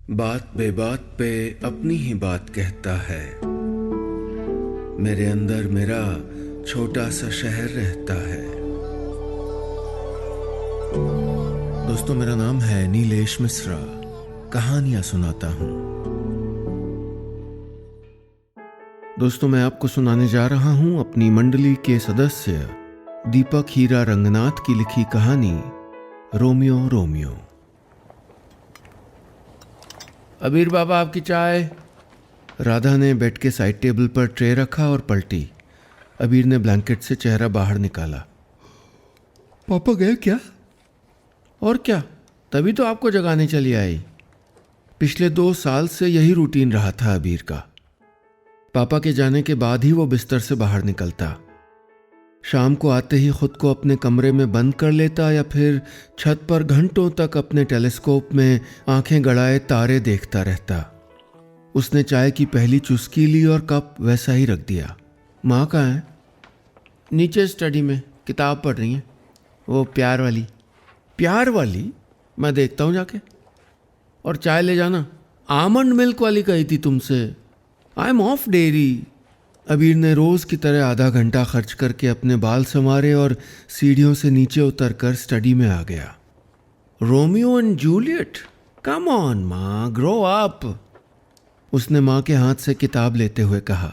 बात बेबात पे अपनी ही बात कहता है। मेरे अंदर मेरा छोटा सा शहर रहता है। दोस्तों, मेरा नाम है नीलेश मिश्रा। कहानियां सुनाता हूं। दोस्तों, मैं आपको सुनाने जा रहा हूं अपनी मंडली के सदस्य दीपक हीरा रंगनाथ की लिखी कहानी रोमियो रोमियो। अबीर बाबा, आपकी चाय। राधा ने बेड के साइड टेबल पर ट्रे रखा और पलटी। अबीर ने ब्लैंकेट से चेहरा बाहर निकाला। पापा गए क्या? और क्या, तभी तो आपको जगाने चली आई। पिछले 2 साल से यही रूटीन रहा था अबीर का। पापा के जाने के बाद ही वो बिस्तर से बाहर निकलता। शाम को आते ही खुद को अपने कमरे में बंद कर लेता या फिर छत पर घंटों तक अपने टेलीस्कोप में आंखें गड़ाए तारे देखता रहता। उसने चाय की पहली चुस्की ली और कप वैसा ही रख दिया। माँ कहाँ है? नीचे स्टडी में किताब पढ़ रही हैं। वो प्यार वाली। प्यार वाली? मैं देखता हूँ जाके। और चाय ले जाना। आमंड मिल्क वाली कही थी तुमसे। I am of dairy. अबीर ने रोज़ की तरह आधा घंटा खर्च करके अपने बाल संवारे और सीढ़ियों से नीचे उतरकर स्टडी में आ गया। Romeo and Juliet, come on माँ, ग्रो अप। उसने माँ के हाथ से किताब लेते हुए कहा।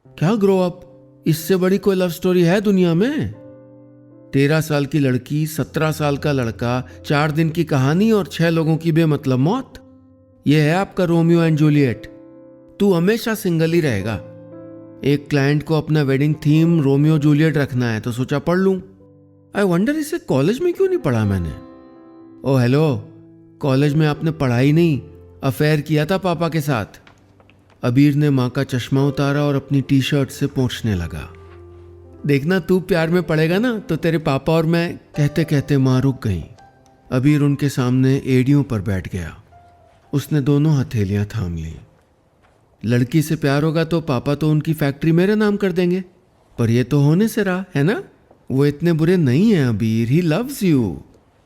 क्या ग्रो अप? इससे बड़ी कोई लव स्टोरी है दुनिया में? 13 साल की लड़की, 17 साल का लड़का, 4 दिन की कहानी और 6 लोगों की बेमतलब मौत। यह है आपका रोमियो एंड जूलियट। तू हमेशा सिंगल ही रहेगा। एक क्लाइंट को अपना वेडिंग थीम रोमियो जूलियट रखना है तो सोचा पढ़ लूं। आई वंडर इसे कॉलेज में क्यों नहीं पढ़ा मैंने। ओ हेलो, कॉलेज में आपने पढ़ाई नहीं, अफेयर किया था पापा के साथ। अबीर ने माँ का चश्मा उतारा और अपनी टी शर्ट से पोंछने लगा। देखना, तू प्यार में पड़ेगा ना तो तेरे पापा और मैं। कहते कहते माँ रुक गई। अबीर उनके सामने एड़ियों पर बैठ गया। उसने दोनों हथेलियां थाम ली। लड़की से प्यार होगा तो पापा तो उनकी फैक्ट्री मेरे नाम कर देंगे। पर ये तो होने से रहा है ना। वो इतने बुरे नहीं हैं अबीर। He loves you.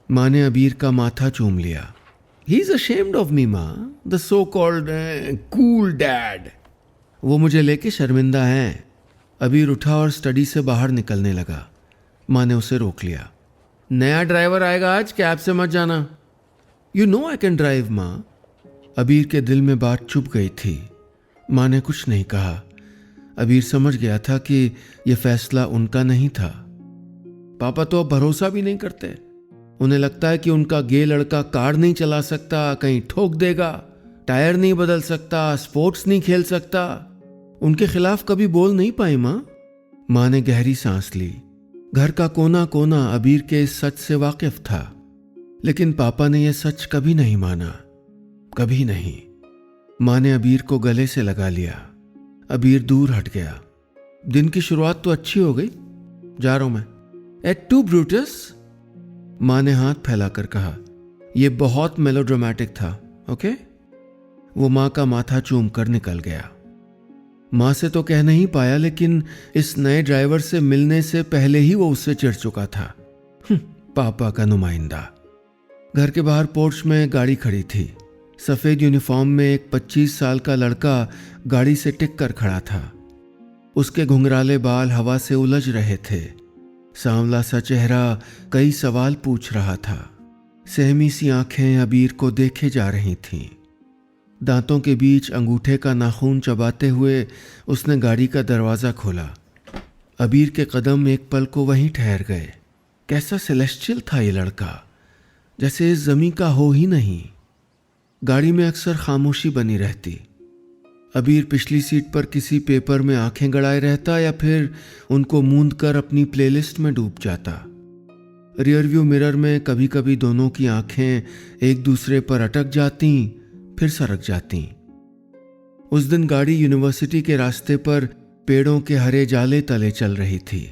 माँ ने अबीर का माथा चूम लिया। He is ashamed of me माँ, the so called cool dad. वो मुझे लेके शर्मिंदा है। अबीर उठा और स्टडी से बाहर निकलने लगा। माँ ने उसे रोक लिया। नया ड्राइवर आएगा आज, कैब से मत जाना। You know I can drive माँ। अबीर के दिल में बात चुभ गई थी। माँ ने कुछ नहीं कहा। अबीर समझ गया था कि यह फैसला उनका नहीं था। पापा तो अब भरोसा भी नहीं करते। उन्हें लगता है कि उनका गे लड़का कार नहीं चला सकता, कहीं ठोक देगा, टायर नहीं बदल सकता, स्पोर्ट्स नहीं खेल सकता। उनके खिलाफ कभी बोल नहीं पाई माँ। माँ ने गहरी सांस ली। घर का कोना कोना अबीर के इस सच से वाकिफ था। लेकिन पापा ने यह सच कभी नहीं माना, कभी नहीं। माँ ने अबीर को गले से लगा लिया। अबीर दूर हट गया। दिन की शुरुआत तो अच्छी हो गई। जा रहा हूं मैं। Et tu Brutus. माँ ने हाथ फैलाकर कहा। यह बहुत मेलोड्रामेटिक था, ओके? वो माँ का माथा चूम कर निकल गया। माँ से तो कह नहीं पाया, लेकिन इस नए ड्राइवर से मिलने से पहले ही वो उससे चिढ़ चुका था। पापा का नुमाइंदा। घर के बाहर पोर्च में गाड़ी खड़ी थी। सफ़ेद यूनिफॉर्म में एक 25 साल का लड़का गाड़ी से टिक कर खड़ा था। उसके घुंघराले बाल हवा से उलझ रहे थे। सांवला सा चेहरा कई सवाल पूछ रहा था। सहमी सी आंखें अबीर को देखे जा रही थीं। दांतों के बीच अंगूठे का नाखून चबाते हुए उसने गाड़ी का दरवाज़ा खोला। अबीर के कदम एक पल को वहीं ठहर गए। कैसा सेलेस्टियल था ये लड़का, जैसे इस ज़मीं का हो ही नहीं। गाड़ी में अक्सर खामोशी बनी रहती। अबीर पिछली सीट पर किसी पेपर में आंखें गड़ाए रहता या फिर उनको मूंद कर अपनी प्लेलिस्ट में डूब जाता। रियरव्यू मिरर में कभी कभी दोनों की आंखें एक दूसरे पर अटक जाती, फिर सरक जाती। उस दिन गाड़ी यूनिवर्सिटी के रास्ते पर पेड़ों के हरे जाले तले चल रही थी।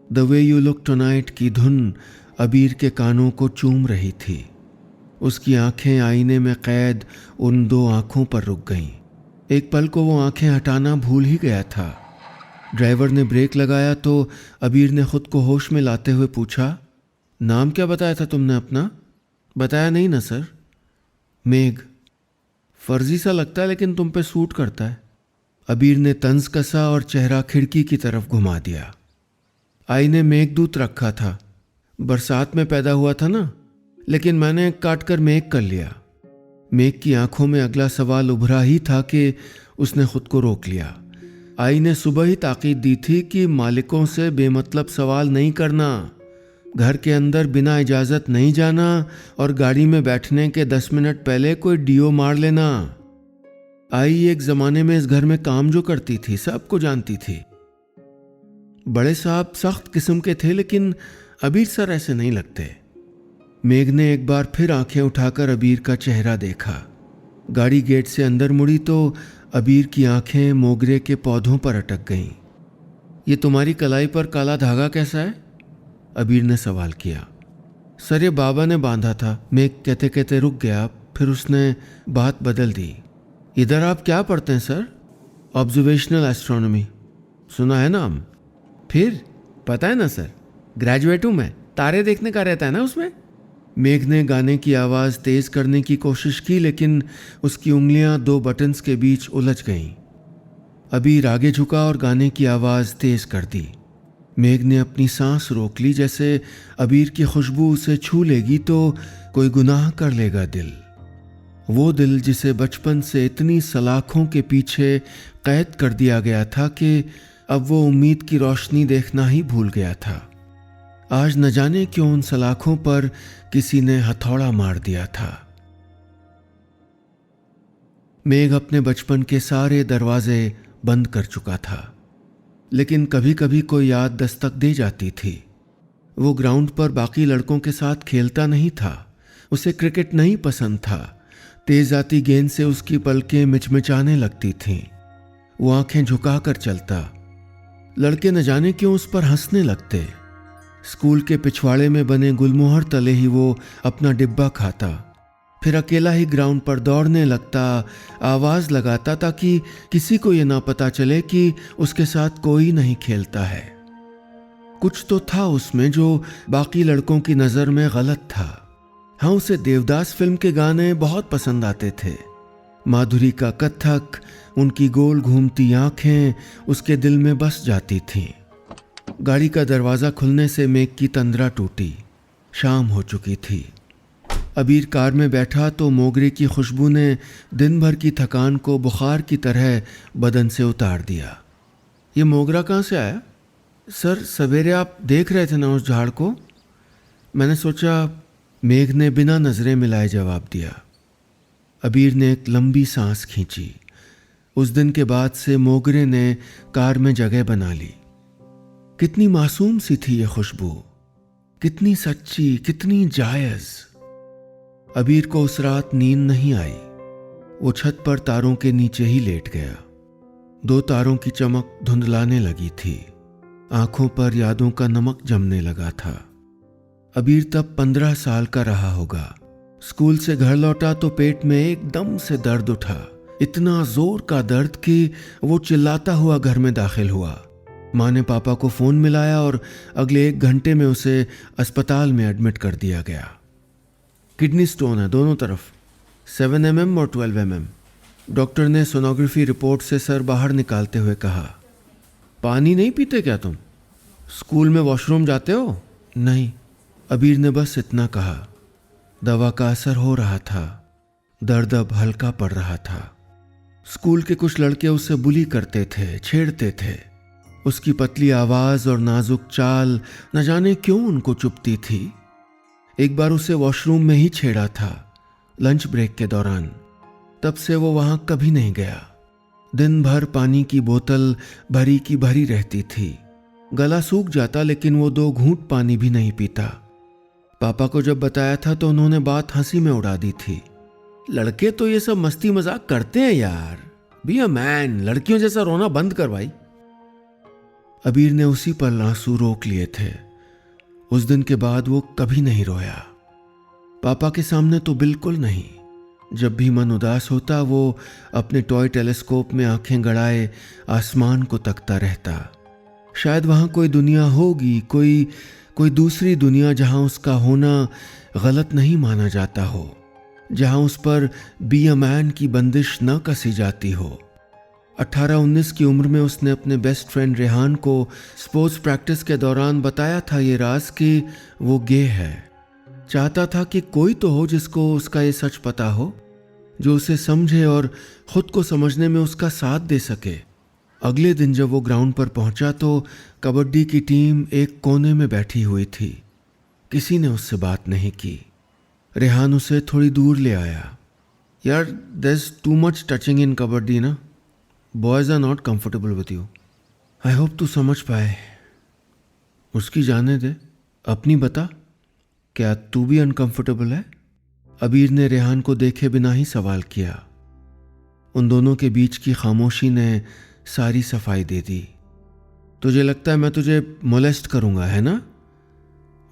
The way you look tonight की धुन अबीर के कानों को चूम रही थी। उसकी आंखें आईने में कैद उन 2 आंखों पर रुक गईं। एक पल को वो आंखें हटाना भूल ही गया था। ड्राइवर ने ब्रेक लगाया तो अबीर ने खुद को होश में लाते हुए पूछा, नाम क्या बताया था तुमने अपना? बताया नहीं ना सर। मेघ। फर्जी सा लगता है लेकिन तुम पे सूट करता है। अबीर ने तंज कसा और चेहरा खिड़की की तरफ घुमा दिया। आई ने मेघदूत रखा था, बरसात में पैदा हुआ था ना, लेकिन मैंने काट कर मेघ कर लिया। मेघ की आंखों में अगला सवाल उभरा ही था कि उसने खुद को रोक लिया। आई ने सुबह ही ताकीद दी थी कि मालिकों से बेमतलब सवाल नहीं करना, घर के अंदर बिना इजाज़त नहीं जाना और गाड़ी में बैठने के 10 मिनट पहले कोई डीओ मार लेना। आई एक ज़माने में इस घर में काम जो करती थी सबको जानती थी। बड़े साहब सख्त किस्म के थे लेकिन अबीर सर ऐसे नहीं लगते। मेघ ने एक बार फिर आंखें उठाकर अबीर का चेहरा देखा। गाड़ी गेट से अंदर मुड़ी तो अबीर की आंखें मोगरे के पौधों पर अटक गईं। ये तुम्हारी कलाई पर काला धागा कैसा है? अबीर ने सवाल किया। सर ये बाबा ने बांधा था। मेघ कहते कहते रुक गया, फिर उसने बात बदल दी। इधर आप क्या पढ़ते हैं सर? Observational astronomy. सुना है नाम? फिर पता है ना सर, ग्रेजुएट हूं मैं। तारे देखने का रहता है ना उसमें। मेघ ने गाने की आवाज़ तेज़ करने की कोशिश की लेकिन उसकी उंगलियां 2 बटन्स के बीच उलझ गईं। अबीर आगे झुका और गाने की आवाज़ तेज़ कर दी। मेघ ने अपनी सांस रोक ली, जैसे अबीर की खुशबू उसे छू लेगी तो कोई गुनाह कर लेगा दिल। वो दिल जिसे बचपन से इतनी सलाखों के पीछे कैद कर दिया गया था कि अब वो उम्मीद की रोशनी देखना ही भूल गया था। आज न जाने क्यों उन सलाखों पर किसी ने हथौड़ा मार दिया था। मेघ अपने बचपन के सारे दरवाजे बंद कर चुका था, लेकिन कभी कभी कोई याद दस्तक दे जाती थी। वो ग्राउंड पर बाकी लड़कों के साथ खेलता नहीं था। उसे क्रिकेट नहीं पसंद था। तेज आती गेंद से उसकी पलकें मिचमिचाने लगती थीं। वो आंखें झुकाकर चलता। लड़के न जाने क्यों उस पर हंसने लगते। स्कूल के पिछवाड़े में बने गुलमोहर तले ही वो अपना डिब्बा खाता, फिर अकेला ही ग्राउंड पर दौड़ने लगता, आवाज़ लगाता ताकि किसी को ये ना पता चले कि उसके साथ कोई नहीं खेलता है। कुछ तो था उसमें जो बाकी लड़कों की नज़र में गलत था। हाँ, उसे देवदास फिल्म के गाने बहुत पसंद आते थे। माधुरी का कथक, उनकी गोल घूमती आंखें उसके दिल में बस जाती थीं। गाड़ी का दरवाज़ा खुलने से मेघ की तंद्रा टूटी। शाम हो चुकी थी। अबीर कार में बैठा तो मोगरे की खुशबू ने दिन भर की थकान को बुखार की तरह बदन से उतार दिया। ये मोगरा कहाँ से आया? सर सवेरे आप देख रहे थे ना उस झाड़ को, मैंने सोचा। मेघ ने बिना नज़रें मिलाए जवाब दिया। अबीर ने एक लंबी सांस खींची। उस दिन के बाद से मोगरे ने कार में जगह बना ली। कितनी मासूम सी थी ये खुशबू, कितनी सच्ची, कितनी जायज़। अबीर को उस रात नींद नहीं आई। वो छत पर तारों के नीचे ही लेट गया। 2 तारों की चमक धुंधलाने लगी थी। आंखों पर यादों का नमक जमने लगा था। अबीर तब 15 साल का रहा होगा। स्कूल से घर लौटा तो पेट में एकदम से दर्द उठा। इतना जोर का दर्द कि वो चिल्लाता हुआ घर में दाखिल हुआ। माँ ने पापा को फ़ोन मिलाया और अगले 1 घंटे में उसे अस्पताल में एडमिट कर दिया गया। किडनी स्टोन है दोनों तरफ, 7 mm और 12 mm। डॉक्टर ने सोनोग्राफी रिपोर्ट से सर बाहर निकालते हुए कहा। पानी नहीं पीते क्या तुम? स्कूल में वॉशरूम जाते हो? नहीं। अबीर ने बस इतना कहा। दवा का असर हो रहा था। दर्द अब हल्का पड़ रहा था। स्कूल के कुछ लड़के उसे बुली करते थे, छेड़ते थे। उसकी पतली आवाज़ और नाजुक चाल न जाने क्यों उनको चुभती थी। एक बार उसे वॉशरूम में ही छेड़ा था, लंच ब्रेक के दौरान। तब से वो वहाँ कभी नहीं गया। दिन भर पानी की बोतल भरी की भरी रहती थी। गला सूख जाता लेकिन वो 2 घूंट पानी भी नहीं पीता। पापा को जब बताया था तो उन्होंने बात हंसी में उड़ा दी थी। लड़के तो ये सब मस्ती मजाक करते हैं यार, बी अ मैन, लड़कियों जैसा रोना बंद कर भाई। अबीर ने उसी पर आंसू रोक लिए थे। उस दिन के बाद वो कभी नहीं रोया। पापा के सामने तो बिल्कुल नहीं। जब भी मन उदास होता वो अपने टॉय टेलीस्कोप में आंखें गड़ाए आसमान को तकता रहता। शायद वहाँ कोई दुनिया होगी, कोई दूसरी दुनिया जहाँ उसका होना गलत नहीं माना जाता हो। जहां उस पर बी अ मैन की बंदिश न कसी जाती हो। 18-19 की उम्र में उसने अपने बेस्ट फ्रेंड रेहान को स्पोर्ट्स प्रैक्टिस के दौरान बताया था ये राज कि वो गे है। चाहता था कि कोई तो हो जिसको उसका ये सच पता हो, जो उसे समझे और खुद को समझने में उसका साथ दे सके। अगले दिन जब वो ग्राउंड पर पहुंचा तो कबड्डी की टीम एक कोने में बैठी हुई थी। किसी ने उससे बात नहीं की। रेहान उसे थोड़ी दूर ले आया। यार, there is too much touching in kabaddi ना। Boys are not comfortable with you. I hope तू समझ पाए। उसकी जाने दे, अपनी बता, क्या तू भी अनकंफर्टेबल है? अबीर ने रेहान को देखे बिना ही सवाल किया। उन दोनों के बीच की खामोशी ने सारी सफाई दे दी। तुझे लगता है मैं तुझे मोलेस्ट करूंगा, है ना?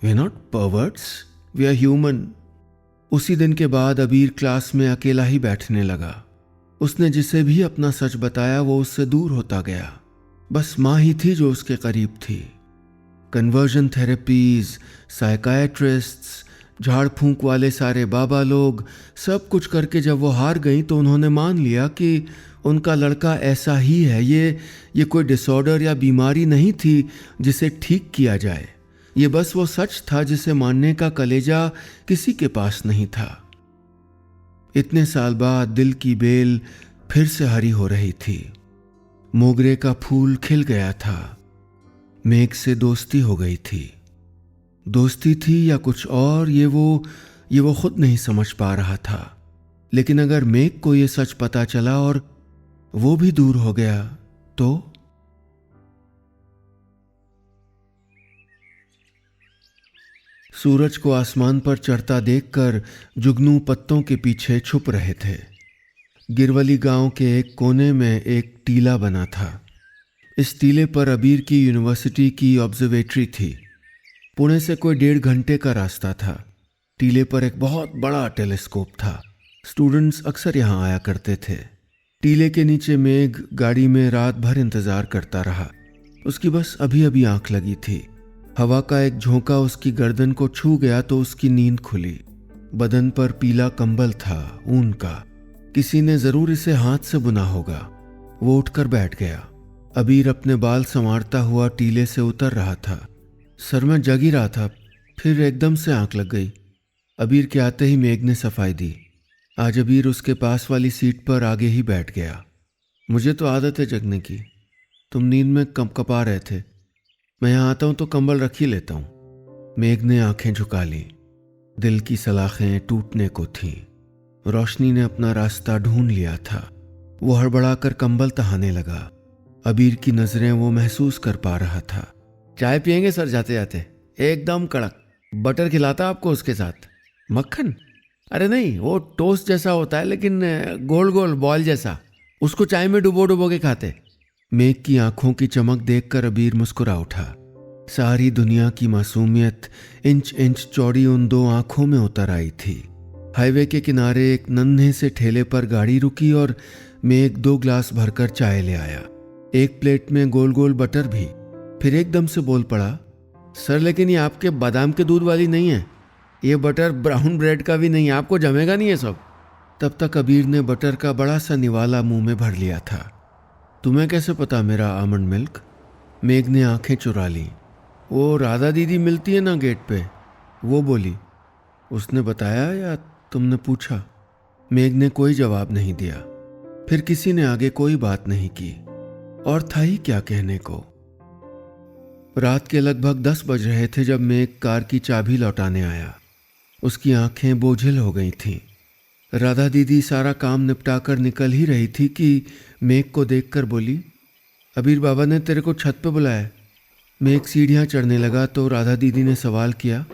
We are not perverts, we are human. उसी दिन के बाद अबीर क्लास में अकेला ही बैठने लगा। उसने जिसे भी अपना सच बताया वो उससे दूर होता गया। बस माँ ही थी जो उसके करीब थी। कन्वर्जन थेरेपीज, साइकाइट्रिस्ट्स, झाड़ फूंक वाले सारे बाबा लोग, सब कुछ करके जब वो हार गई तो उन्होंने मान लिया कि उनका लड़का ऐसा ही है। ये कोई डिसऑर्डर या बीमारी नहीं थी जिसे ठीक किया जाए। ये बस वो सच था जिसे मानने का कलेजा किसी के पास नहीं था। इतने साल बाद दिल की बेल फिर से हरी हो रही थी। मोगरे का फूल खिल गया था। मेघ से दोस्ती हो गई थी। दोस्ती थी या कुछ और, ये वो खुद नहीं समझ पा रहा था। लेकिन अगर मेघ को ये सच पता चला और वो भी दूर हो गया तो? सूरज को आसमान पर चढ़ता देखकर जुगनू पत्तों के पीछे छुप रहे थे। गिरवली गांव के एक कोने में एक टीला बना था। इस टीले पर अबीर की यूनिवर्सिटी की ऑब्जर्वेटरी थी। पुणे से कोई 1.5 घंटे का रास्ता था। टीले पर एक बहुत बड़ा टेलीस्कोप था। स्टूडेंट्स अक्सर यहाँ आया करते थे। टीले के नीचे मेघ गाड़ी में रात भर इंतजार करता रहा। उसकी बस अभी अभी आंख लगी थी। हवा का एक झोंका उसकी गर्दन को छू गया तो उसकी नींद खुली। बदन पर पीला कंबल था, ऊन का। किसी ने जरूर इसे हाथ से बुना होगा। वो उठकर बैठ गया। अबीर अपने बाल संवारता हुआ टीले से उतर रहा था। सर में जग ही रहा था, फिर एकदम से आंख लग गई। अबीर के आते ही मेघ ने सफाई दी। आज अबीर उसके पास वाली सीट पर आगे ही बैठ गया। मुझे तो आदत है जगने की। तुम नींद में कपकपा रहे थे। मैं यहाँ आता हूँ तो कंबल रख ही लेता हूँ। मेघ ने आंखें झुका ली। दिल की सलाखें टूटने को थीं। रोशनी ने अपना रास्ता ढूंढ लिया था। वो हड़बड़ाकर कंबल तहाने लगा। अबीर की नजरें वो महसूस कर पा रहा था। चाय पियेंगे सर जाते जाते? एकदम कड़क। बटर खिलाता आपको उसके साथ? मक्खन? अरे नहीं, वो टोस्ट जैसा होता है लेकिन गोल गोल बॉल जैसा। उसको चाय में डुबो डुबो के खाते। मेघ की आंखों की चमक देखकर अबीर मुस्कुरा उठा। सारी दुनिया की मासूमियत इंच इंच चौड़ी उन दो आंखों में उतर आई थी। हाईवे के किनारे एक नन्हे से ठेले पर गाड़ी रुकी और मेघ 2 ग्लास भरकर चाय ले आया। एक प्लेट में गोल गोल बटर भी। फिर एकदम से बोल पड़ा, सर लेकिन ये आपके बादाम के दूध वाली नहीं है। ये बटर ब्राउन ब्रेड का भी नहीं है, आपको जमेगा नहीं है सब। तब तक अबीर ने बटर का बड़ा सा निवाला मुंह में भर लिया था। तुम्हें कैसे पता मेरा आमंड मिल्क? मेघ ने आंखें चुरा ली। वो राधा दीदी मिलती है ना गेट पे, वो बोली। उसने बताया या तुमने पूछा? मेघ ने कोई जवाब नहीं दिया। फिर किसी ने आगे कोई बात नहीं की। और था ही क्या कहने को। रात के लगभग 10 बज रहे थे जब मेघ कार की चाबी लौटाने आया। उसकी आंखें बोझिल हो गई थीं। राधा दीदी सारा काम निपटाकर निकल ही रही थी कि मेघ को देखकर बोली, अबीर बाबा ने तेरे को छत पे बुलाया है। मेघ सीढ़ियाँ चढ़ने लगा तो राधा दीदी ने सवाल किया,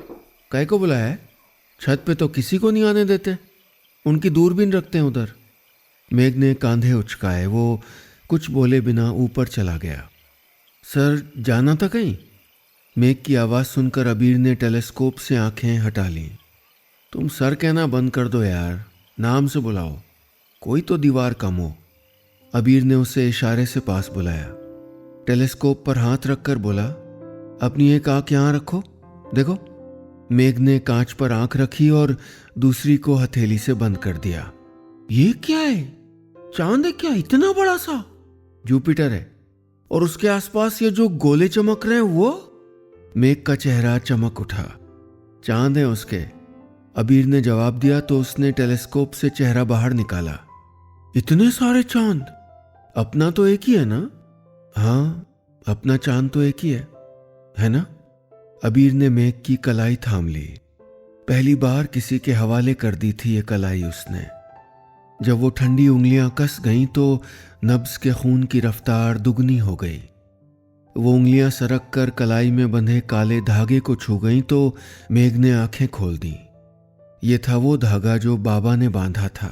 काय को बुलाया है? छत पे तो किसी को नहीं आने देते, उनकी दूरबीन रखते हैं उधर। मेघ ने कांधे उचकाए। वो कुछ बोले बिना ऊपर चला गया। सर जाना था कहीं? मेघ की आवाज़ सुनकर अबीर ने टेलीस्कोप से आंखें हटा लीं। तुम सर कहना बंद कर दो यार, नाम से बुलाओ, कोई तो दीवार कम हो। अबीर ने उसे इशारे से पास बुलाया। टेलीस्कोप पर हाथ रखकर बोला, अपनी एक आंख यहाँ रखो, देखो। मेघ ने कांच पर आंख रखी और दूसरी को हथेली से बंद कर दिया। ये क्या है? चांद है क्या इतना बड़ा सा? जुपिटर है। और उसके आसपास ये जो गोले चमक रहे हैं वो? मेघ का चेहरा चमक उठा। चांद है उसके, अबीर ने जवाब दिया तो उसने टेलीस्कोप से चेहरा बाहर निकाला। इतने सारे चांद? अपना तो एक ही है ना? हाँ, अपना चांद तो एक ही है ना? अबीर ने मेघ की कलाई थाम ली। पहली बार किसी के हवाले कर दी थी ये कलाई उसने। जब वो ठंडी उंगलियां कस गईं तो नब्ज के खून की रफ्तार दुगनी हो गई। वो उंगलियां सरक कर कलाई में बंधे काले धागे को छू गईं तो मेघ ने आंखें खोल दी। ये था वो धागा जो बाबा ने बांधा था।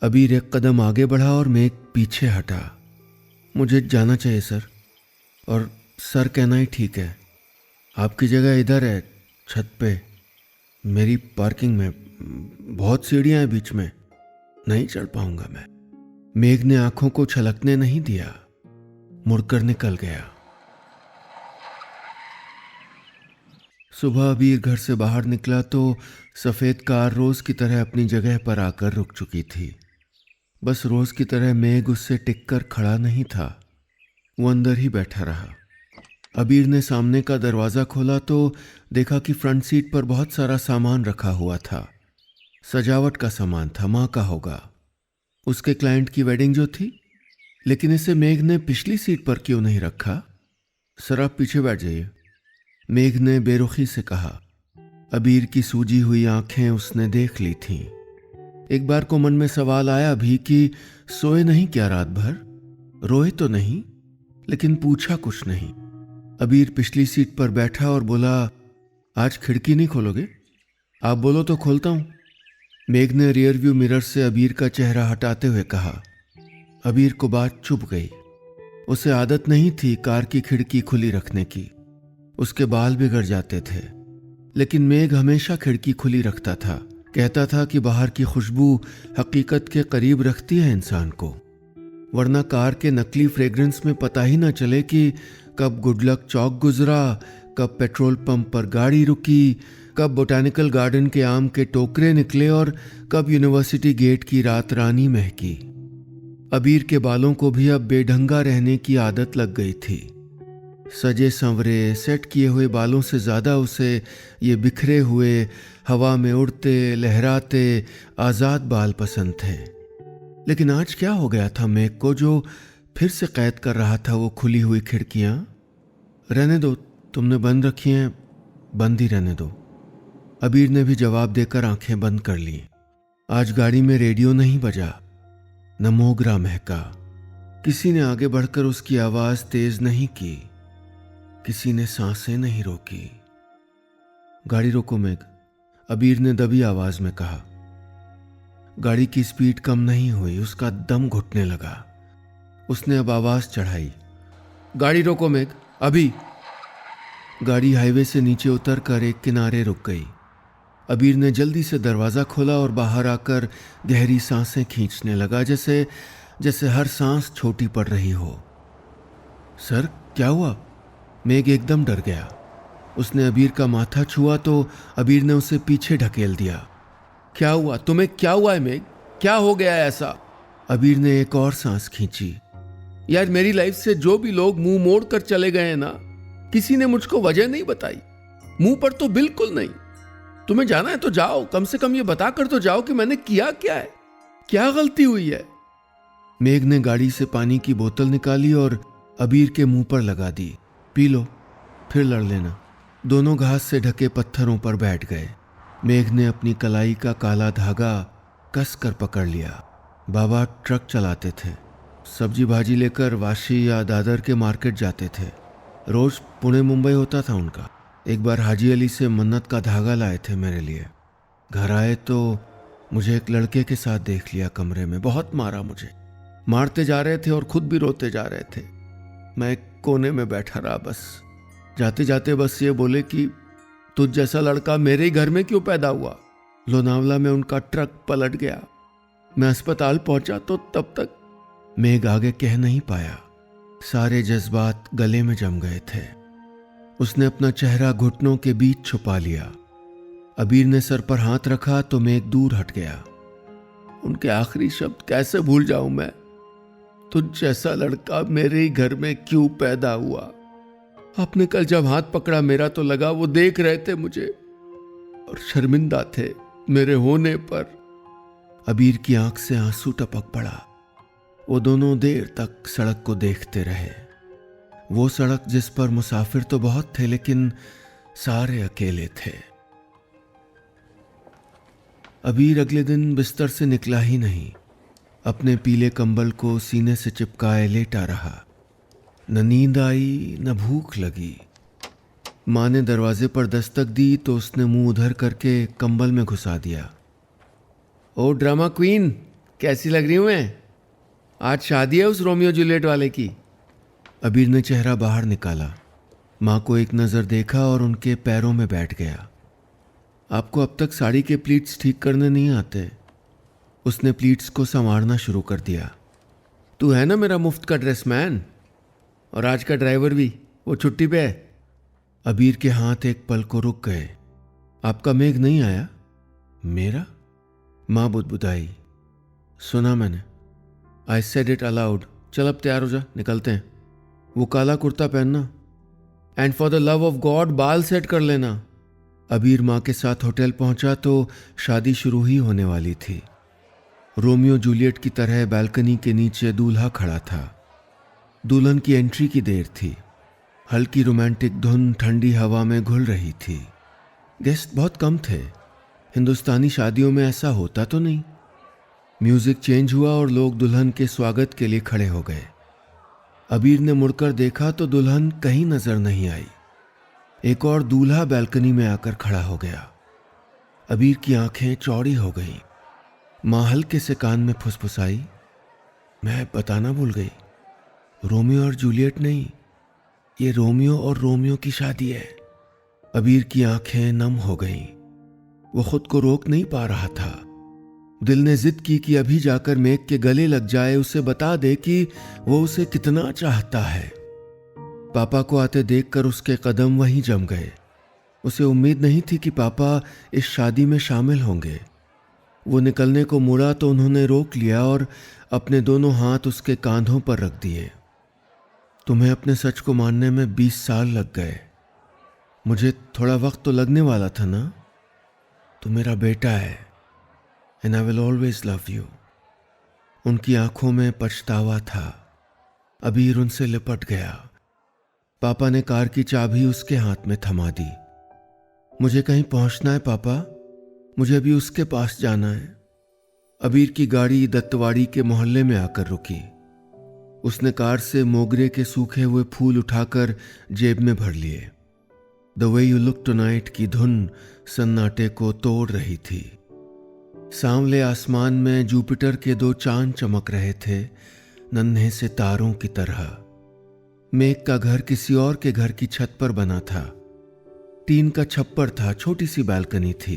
अबीर एक कदम आगे बढ़ा और मेघ पीछे हटा। मुझे जाना चाहिए सर। और सर कहना ही ठीक है। आपकी जगह इधर है, छत पे, मेरी पार्किंग में। बहुत सीढ़ियां हैं बीच में, नहीं चढ़ पाऊंगा मैं। मेघ ने आंखों को छलकने नहीं दिया, मुड़कर निकल गया। सुबह अबीर घर से बाहर निकला तो सफेद कार रोज की तरह अपनी जगह पर आकर रुक चुकी थी। बस रोज की तरह मेघ उससे टिककर खड़ा नहीं था, वो अंदर ही बैठा रहा। अबीर ने सामने का दरवाज़ा खोला तो देखा कि फ्रंट सीट पर बहुत सारा सामान रखा हुआ था। सजावट का सामान था, माँ का होगा, उसके क्लाइंट की वेडिंग जो थी। लेकिन इसे मेघ ने पिछली सीट पर क्यों नहीं रखा? सर आप पीछे बैठ जाइए, मेघ ने बेरुखी से कहा। अबीर की सूजी हुई आंखें उसने देख ली थीं। एक बार को मन में सवाल आया भी कि सोए नहीं क्या रात भर? रोए तो नहीं, लेकिन पूछा कुछ नहीं। अबीर पिछली सीट पर बैठा और बोला, आज खिड़की नहीं खोलोगे? आप बोलो तो खोलता हूं। मेघ ने रियर व्यू मिरर से अबीर का चेहरा हटाते हुए कहा। अबीर को बात चुभ गई। उसे आदत नहीं थी कार की खिड़की खुली रखने की, उसके बाल बिगड़ जाते थे। लेकिन मेघ हमेशा खिड़की खुली रखता था। कहता था कि बाहर की खुशबू हकीकत के करीब रखती है इंसान को, वरना कार के नकली फ्रेग्रेंस में पता ही ना चले कि कब गुडलक चौक गुजरा, कब पेट्रोल पंप पर गाड़ी रुकी, कब बोटानिकल गार्डन के आम के टोकरे निकले और कब यूनिवर्सिटी गेट की रात रानी महकी। अबीर के बालों को भी अब बेढंगा रहने की आदत लग गई थी। सजे संवरे सेट किए हुए बालों से ज़्यादा उसे ये बिखरे हुए, हवा में उड़ते लहराते आज़ाद बाल पसंद थे। लेकिन आज क्या हो गया था मेघ को जो फिर से कैद कर रहा था वो खुली हुई खिड़कियां? रहने दो, तुमने बंद रखी हैं, बंद ही रहने दो। अबीर ने भी जवाब देकर आंखें बंद कर ली। आज गाड़ी में रेडियो नहीं बजा, न मोगरा महका। किसी ने आगे बढ़कर उसकी आवाज तेज नहीं की, किसी ने सांसें नहीं रोकी। गाड़ी रोको मेघ, अबीर ने दबी आवाज में कहा। गाड़ी की स्पीड कम नहीं हुई, उसका दम घुटने लगा। उसने अब आवाज चढ़ाई, गाड़ी रोको मेघ, अभी। गाड़ी हाईवे से नीचे उतरकर एक किनारे रुक गई। अबीर ने जल्दी से दरवाज़ा खोला और बाहर आकर गहरी सांसें खींचने लगा, जैसे हर सांस छोटी पड़ रही हो। सर क्या हुआ? मेघ एकदम डर गया। उसने अबीर का माथा छुआ तो अबीर ने उसे पीछे ढकेल दिया। क्या हुआ तुम्हें? क्या हुआ है मेघ? क्या हो गया है ऐसा? अबीर ने एक और सांस खींची। यार मेरी लाइफ से जो भी लोग मुंह मोड़ कर चले गए हैं ना, किसी ने मुझको वजह नहीं बताई, मुंह पर तो बिल्कुल नहीं। तुम्हें जाना है तो जाओ, कम से कम ये बता कर तो जाओ कि मैंने किया क्या है, क्या गलती हुई है। मेघ ने गाड़ी से पानी की बोतल निकाली और अबीर के मुंह पर लगा दी। पी लो, फिर लड़ लेना। दोनों घास से ढके पत्थरों पर बैठ गए। मेघ ने अपनी कलाई का काला धागा कस कर पकड़ लिया। बाबा ट्रक चलाते थे, सब्जी भाजी लेकर वाशी या दादर के मार्केट जाते थे। रोज पुणे मुंबई होता था उनका। एक बार हाजी अली से मन्नत का धागा लाए थे मेरे लिए। घर आए तो मुझे एक लड़के के साथ देख लिया कमरे में। बहुत मारा मुझे, मारते जा रहे थे और खुद भी रोते जा रहे थे। मैं एक कोने में बैठा रहा। बस जाते जाते बस ये बोले कि तुझ जैसा लड़का मेरे ही घर में क्यों पैदा हुआ। लोनावला में उनका ट्रक पलट गया। मैं अस्पताल पहुंचा तो तब तक मेघ आगे कह नहीं पाया। सारे जज्बात गले में जम गए थे। उसने अपना चेहरा घुटनों के बीच छुपा लिया। अबीर ने सर पर हाथ रखा तो मेघ दूर हट गया। उनके आखिरी शब्द कैसे भूल जाऊं मैं? तुझ जैसा लड़का मेरे ही घर में क्यों पैदा हुआ? आपने कल जब हाथ पकड़ा मेरा तो लगा वो देख रहे थे मुझे और शर्मिंदा थे मेरे होने पर। अबीर की आंख से आंसू टपक पड़ा। वो दोनों देर तक सड़क को देखते रहे। वो सड़क जिस पर मुसाफिर तो बहुत थे लेकिन सारे अकेले थे। अबीर अगले दिन बिस्तर से निकला ही नहीं। अपने पीले कंबल को सीने से चिपकाए लेटा रहा। न नींद आई न भूख लगी। माँ ने दरवाजे पर दस्तक दी तो उसने मुंह उधर करके कंबल में घुसा दिया। ओ ड्रामा क्वीन, कैसी लग रही हूं मैं? आज शादी है उस रोमियो जूलियट वाले की। अबीर ने चेहरा बाहर निकाला। माँ को एक नज़र देखा और उनके पैरों में बैठ गया। आपको अब तक साड़ी के प्लीट्स ठीक करने नहीं आते? उसने प्लीट्स को संवारना शुरू कर दिया। तू है ना मेरा मुफ्त का ड्रेसमैन, और आज का ड्राइवर भी, वो छुट्टी पे है। अबीर के हाथ एक पल को रुक गए। आपका मेघ नहीं आया? मेरा? माँ बुदबुदाई। सुना मैंने। I said it allowed. चल अब तैयार हो जा, निकलते हैं। वो काला कुर्ता पहनना, and for the love of God बाल सेट कर लेना। अबीर माँ के साथ होटल पहुंचा तो शादी शुरू ही होने वाली थी। रोमियो जूलियट की तरह बालकनी के नीचे दूल्हा खड़ा था। दुल्हन की एंट्री की देर थी। हल्की रोमांटिक धुन ठंडी हवा में घुल रही थी। गेस्ट बहुत कम थे। हिंदुस्तानी शादियों में ऐसा होता तो नहीं। म्यूजिक चेंज हुआ और लोग दुल्हन के स्वागत के लिए खड़े हो गए। अबीर ने मुड़कर देखा तो दुल्हन कहीं नजर नहीं आई। एक और दूल्हा बालकनी में आकर खड़ा हो गया। अबीर की आंखें चौड़ी हो गईं। माँ हल्के से कान में फुसफुसाई, मैं बताना भूल गई, रोमियो और जूलियट नहीं, ये रोमियो और रोमियो की शादी है। अबीर की आंखें नम हो गईं। वो खुद को रोक नहीं पा रहा था। दिल ने जिद की कि अभी जाकर मेघ के गले लग जाए, उसे बता दे कि वो उसे कितना चाहता है। पापा को आते देखकर उसके कदम वहीं जम गए। उसे उम्मीद नहीं थी कि पापा इस शादी में शामिल होंगे। वो निकलने को मुड़ा तो उन्होंने रोक लिया और अपने दोनों हाथ उसके कांधों पर रख दिए। तुम्हें अपने सच को मानने में 20 साल लग गए। मुझे थोड़ा वक्त तो लगने वाला था ना। तू मेरा बेटा है, and I will always love you. उनकी आंखों में पछतावा था। अबीर उनसे लिपट गया। पापा ने कार की चाबी उसके हाथ में थमा दी। मुझे कहीं पहुंचना है पापा, मुझे अभी उसके पास जाना है। अबीर की गाड़ी दत्तवाड़ी के मोहल्ले में आकर रुकी। उसने कार से मोगरे के सूखे हुए फूल उठाकर जेब में भर लिए। The way you look tonight की धुन सन्नाटे को तोड़ रही थी। सांवले आसमान में जुपिटर के 2 चांद चमक रहे थे, नन्हे से तारों की तरह। मेघ का घर किसी और के घर की छत पर बना था। टीन का छप्पर था, छोटी सी बालकनी थी।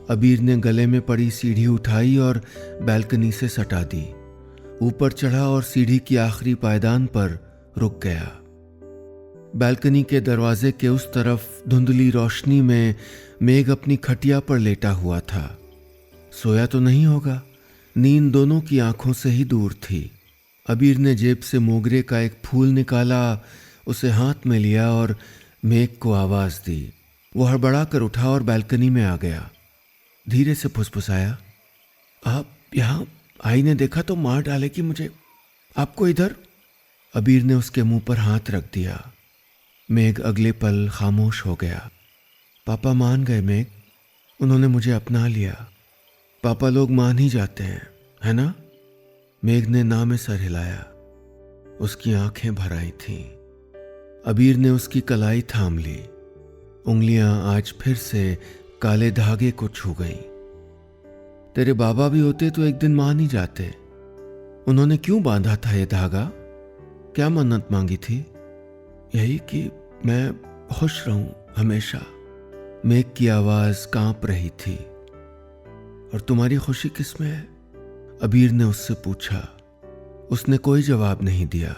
अबीर ने गले में पड़ी सीढ़ी उठाई और बालकनी से सटा दी। ऊपर चढ़ा और सीढ़ी की आखिरी पायदान पर रुक गया। बालकनी के दरवाजे के उस तरफ धुंधली रोशनी में मेघ अपनी खटिया पर लेटा हुआ था। सोया तो नहीं होगा। नींद दोनों की आंखों से ही दूर थी। अबीर ने जेब से मोगरे का एक फूल निकाला, उसे हाथ में लिया और मेघ को आवाज दी। वो हड़बड़ा कर उठा और बालकनी में आ गया। धीरे से फुसफुसाया, आप यहाँ? आई ने देखा तो मार डालेगी मुझे। आपको इधर? अबीर ने उसके मुंह पर हाथ रख दिया। मेघ अगले पल खामोश हो गया। पापा मान गए मेघ, उन्होंने मुझे अपना लिया। पापा लोग मान ही जाते हैं, है ना? मेघ ने ना में सर हिलाया। उसकी आंखें भर आई थीं। अबीर ने उसकी कलाई थाम ली। उंगलियां आज फिर से काले धागे को छू गईं। तेरे बाबा भी होते तो एक दिन मान ही जाते। उन्होंने क्यों बांधा था ये धागा? क्या मन्नत मांगी थी? यही कि मैं खुश रहूं हमेशा। मेघ की आवाज कांप रही थी। और तुम्हारी खुशी किसमें है? अबीर ने उससे पूछा। उसने कोई जवाब नहीं दिया।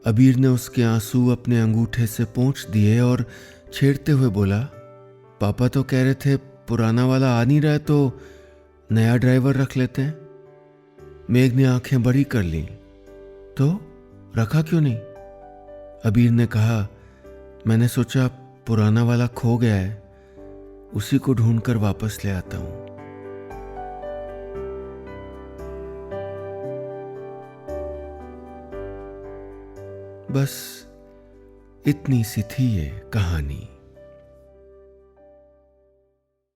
अबीर ने उसके आंसू अपने अंगूठे से पोंछ दिए और छेड़ते हुए बोला, पापा तो कह रहे थे पुराना वाला आ नहीं रहा है तो नया ड्राइवर रख लेते हैं। मेघ ने आंखें बड़ी कर ली। तो रखा क्यों नहीं? अबीर ने कहा, मैंने सोचा पुराना वाला खो गया है, उसी को ढूंढकर वापस ले आता हूं। बस इतनी सी थी ये कहानी।